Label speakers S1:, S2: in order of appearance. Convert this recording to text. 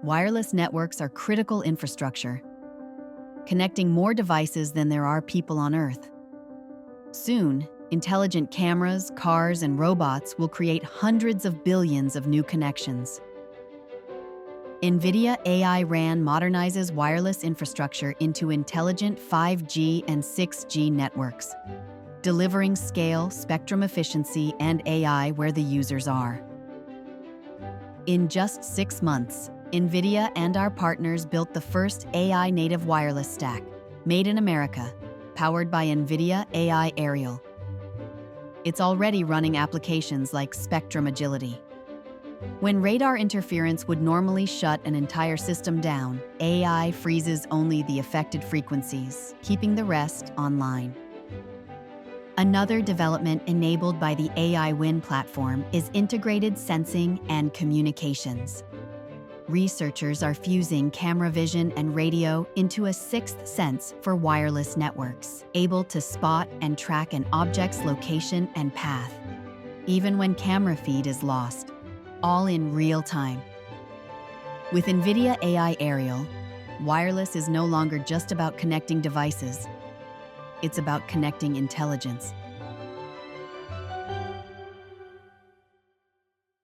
S1: Wireless networks are critical infrastructure, connecting more devices than there are people on Earth. Soon, intelligent cameras, cars, and robots will create hundreds of billions of new connections. NVIDIA AI RAN modernizes wireless infrastructure into intelligent 5G and 6G networks, delivering scale, spectrum efficiency, and AI where the users are. In just 6 months, NVIDIA and our partners built the first AI-native wireless stack, made in America, powered by NVIDIA AI Aerial. It's already running applications like spectrum agility. When radar interference would normally shut an entire system down, AI freezes only the affected frequencies, keeping the rest online. Another development enabled by the AI Win platform is integrated sensing and communications. Researchers are fusing camera vision and radio into a sixth sense for wireless networks, able to spot and track an object's location and path, even when camera feed is lost, all in real time. With NVIDIA AI Aerial, wireless is no longer just about connecting devices. It's about connecting intelligence.